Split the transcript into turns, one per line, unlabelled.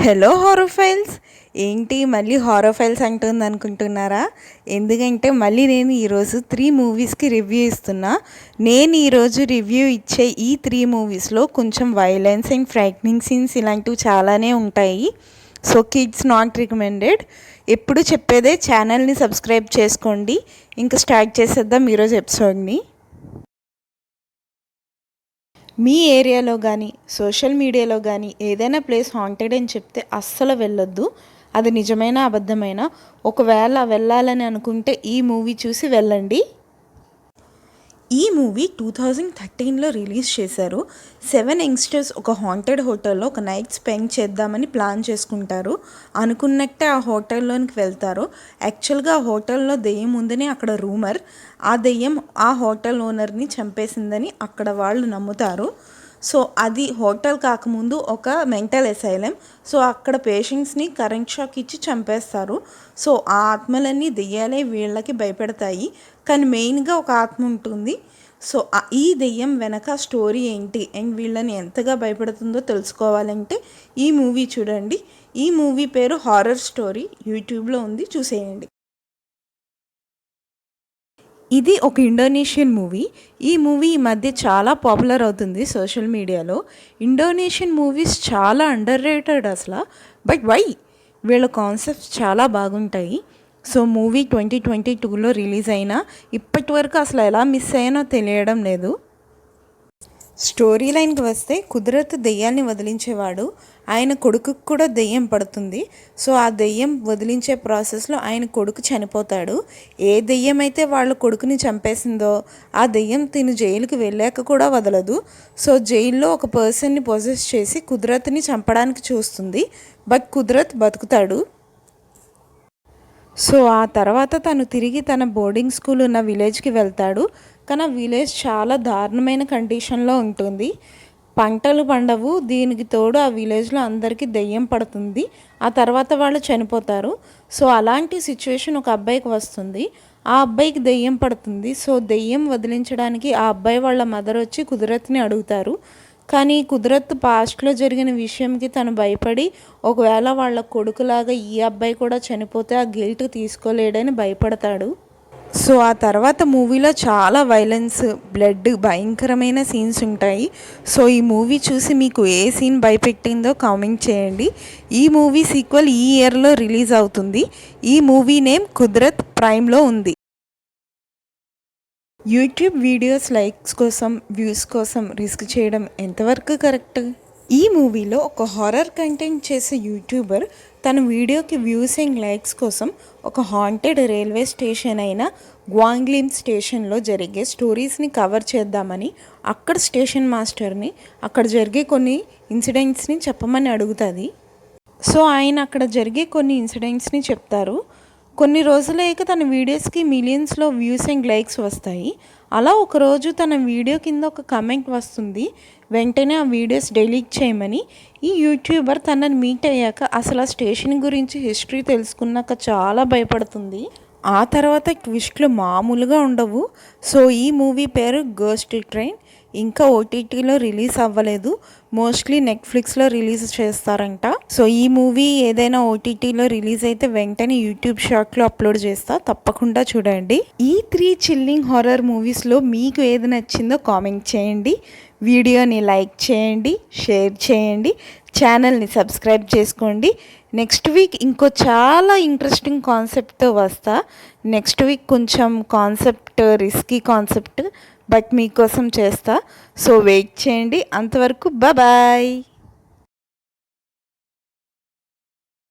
Hello horror files. ఏంటి మళ్ళీ horror files అంటుంది అనుకుంటున్నారా? ఎందుకంటే మళ్ళీ నేను ఈరోజు 3 మూవీస్కి రివ్యూ ఇస్తున్నా. నేను ఈరోజు రివ్యూ ఇచ్చే ఈ 3 మూవీస్లో కొంచెం వైలెన్స్ అండ్ ఫ్రైట్నింగ్ సీన్స్ ఇలాంటివి చాలానే ఉంటాయి. So kids not recommended. ఎప్పుడు చెప్పేదే ఛానల్ని సబ్స్క్రైబ్ చేసుకోండి. ఇంకా స్టార్ట్ చేసేద్దాం ఈరోజు ఎపిసోడ్ని. మీ ఏరియాలో కానీ సోషల్ మీడియాలో కానీ ఏదైనా ప్లేస్ హాంటెడ్ అని చెప్తే అస్సలు వెళ్ళొద్దు. అది నిజమైన అబద్ధమైన. ఒకవేళ వెళ్ళాలని అనుకుంటే ఈ మూవీ చూసి వెళ్ళండి. ఈ మూవీ 2013లో రిలీజ్ చేశారు. 7 యంగ్స్టర్స్ ఒక హాంటెడ్ హోటల్లో ఒక నైట్ స్పెండ్ చేద్దామని ప్లాన్ చేసుకుంటారు. అనుకున్నట్టే ఆ హోటల్లోనికి వెళ్తారు. యాక్చువల్గా ఆ హోటల్లో దెయ్యం ఉందని అక్కడ రూమర్. ఆ దెయ్యం ఆ హోటల్ ఓనర్ని చంపేసిందని అక్కడ వాళ్ళు నమ్ముతారు. సో అది హోటల్ కాకముందు ఒక మెంటల్ అసైలం. సో అక్కడ పేషెంట్స్ని కరెంట్ షాక్ ఇచ్చి చంపేస్తారు. సో ఆ ఆత్మలన్నీ దెయ్యాలే వీళ్ళకి భయపెడతాయి. కానీ మెయిన్గా ఒక ఆత్మ ఉంటుంది. సో ఈ దెయ్యం వెనక స్టోరీ ఏంటి అండ్ వీళ్ళని ఎంతగా భయపెడుతుందో తెలుసుకోవాలంటే ఈ మూవీ చూడండి. ఈ మూవీ పేరు హారర్ స్టోరీ. యూట్యూబ్లో ఉంది, చూసేయండి. ఇది ఒక ఇండోనేషియన్ మూవీ. ఈ మూవీ ఈ మధ్య చాలా పాపులర్ అవుతుంది సోషల్ మీడియాలో. ఇండోనేషియన్ మూవీస్ చాలా అండర్ రేటెడ్ అసలు. But why? వీళ్ళ కాన్సెప్ట్స్ చాలా బాగుంటాయి. సో మూవీ 2022లో రిలీజ్ అయినా ఇప్పటి వరకు అసలు ఎలా మిస్ అయ్యానో తెలియడం లేదు. స్టోరీ లైన్కి వస్తే కుదరత్ దెయ్యాన్ని వదిలించేవాడు. ఆయన కొడుకుకు కూడా దెయ్యం పడుతుంది. సో ఆ దెయ్యం వదిలించే ప్రాసెస్లో ఆయన కొడుకు చనిపోతాడు. ఏ దెయ్యం అయితే వాళ్ళ కొడుకుని చంపేసిందో ఆ దెయ్యం తిను జైలుకి వెళ్ళాక కూడా వదలదు. సో జైల్లో ఒక పర్సన్ని పొజెస్ చేసి కుదరత్ని చంపడానికి చూస్తుంది. బట్ కుదరత్ బతుకుతాడు. సో ఆ తర్వాత తను తిరిగి తన బోర్డింగ్ స్కూల్ ఉన్న విలేజ్కి వెళ్తాడు. కానీ ఆ విలేజ్ చాలా దారుణమైన కండిషన్లో ఉంటుంది. పంటలు పండవు. దీనికి తోడు ఆ విలేజ్లో అందరికీ దెయ్యం పడుతుంది. ఆ తర్వాత వాళ్ళు చనిపోతారు. సో అలాంటి సిచ్యువేషన్ ఒక అబ్బాయికి వస్తుంది. ఆ అబ్బాయికి దెయ్యం పడుతుంది. సో దెయ్యం వదిలించడానికి ఆ అబ్బాయి వాళ్ళ మదర్ వచ్చి కుదరత్ని అడుగుతారు. కానీ కుదరత్ పాస్ట్లో జరిగిన విషయంకి తను భయపడి ఒకవేళ వాళ్ళ కొడుకులాగా ఈ అబ్బాయి కూడా చనిపోతే ఆ గిల్ట్ తీసుకోలేడని భయపడతాడు. సో ఆ తర్వాత మూవీలో చాలా వైలెన్స్, బ్లడ్, భయంకరమైన సీన్స్ ఉంటాయి. సో ఈ మూవీ చూసి మీకు ఏ సీన్ భయపెట్టిందో కామెంట్ చేయండి. ఈ మూవీ సీక్వెల్ ఈ ఇయర్లో రిలీజ్ అవుతుంది. ఈ మూవీ నేమ్ కుదరత్ ప్రైమ్లో ఉంది. యూట్యూబ్ వీడియోస్ లైక్స్ కోసం, వ్యూస్ కోసం రిస్క్ చేయడం ఎంతవరకు కరెక్ట్? ఈ మూవీలో ఒక హారర్ కంటెంట్ చేసే యూట్యూబర్ తన వీడియోకి వ్యూస్ అండ్ లైక్స్ కోసం ఒక హాంటెడ్ రైల్వే స్టేషన్ అయిన గ్వాంగ్లిమ్ స్టేషన్లో జరిగే స్టోరీస్ని కవర్ చేద్దామని అక్కడ స్టేషన్ మాస్టర్ని అక్కడ జరిగే కొన్ని ఇన్సిడెంట్స్ని చెప్పమని అడుగుతుంది. సో ఆయన అక్కడ జరిగే కొన్ని ఇన్సిడెంట్స్ని చెప్తారు. కొన్ని రోజులైక తన వీడియోస్కి మిలియన్స్లో వ్యూస్ అండ్ లైక్స్ వస్తాయి. అలా ఒకరోజు తన వీడియో కింద ఒక కమెంట్ వస్తుంది. వెంటనే ఆ వీడియోస్ డిలీట్ చేయమని. ఈ యూట్యూబర్ తనని మీట్ అయ్యాక అసలు ఆ స్టేషన్ గురించి హిస్టరీ తెలుసుకున్నాక చాలా భయపడుతుంది. ఆ తర్వాత ట్విస్ట్లు మామూలుగా ఉండవు. సో ఈ మూవీ పేరు గోస్ట్ ట్రైన్. ఇంకా ఓటీటీలో రిలీజ్ అవ్వలేదు. మోస్ట్లీ నెట్ఫ్లిక్స్లో రిలీజ్ చేస్తారంట. సో ఈ మూవీ ఏదైనా ఓటీటీలో రిలీజ్ అయితే వెంటనే యూట్యూబ్ షార్ట్లో అప్లోడ్ చేస్తా, తప్పకుండా చూడండి. ఈ 3 చిల్లింగ్ హారర్ మూవీస్లో మీకు ఏది నచ్చిందో కామెంట్ చేయండి. వీడియోని లైక్ చేయండి, షేర్ చేయండి, ఛానల్ని సబ్స్క్రైబ్ చేసుకోండి. నెక్స్ట్ వీక్ ఇంకో చాలా ఇంట్రెస్టింగ్ కాన్సెప్ట్తో వస్తా. నెక్స్ట్ వీక్ కొంచెం కాన్సెప్ట్ రిస్కీ కాన్సెప్ట్, బట్ మీకోసం చేస్తా. సో వెయిట్ చేయండి. అంతవరకు బాయ్.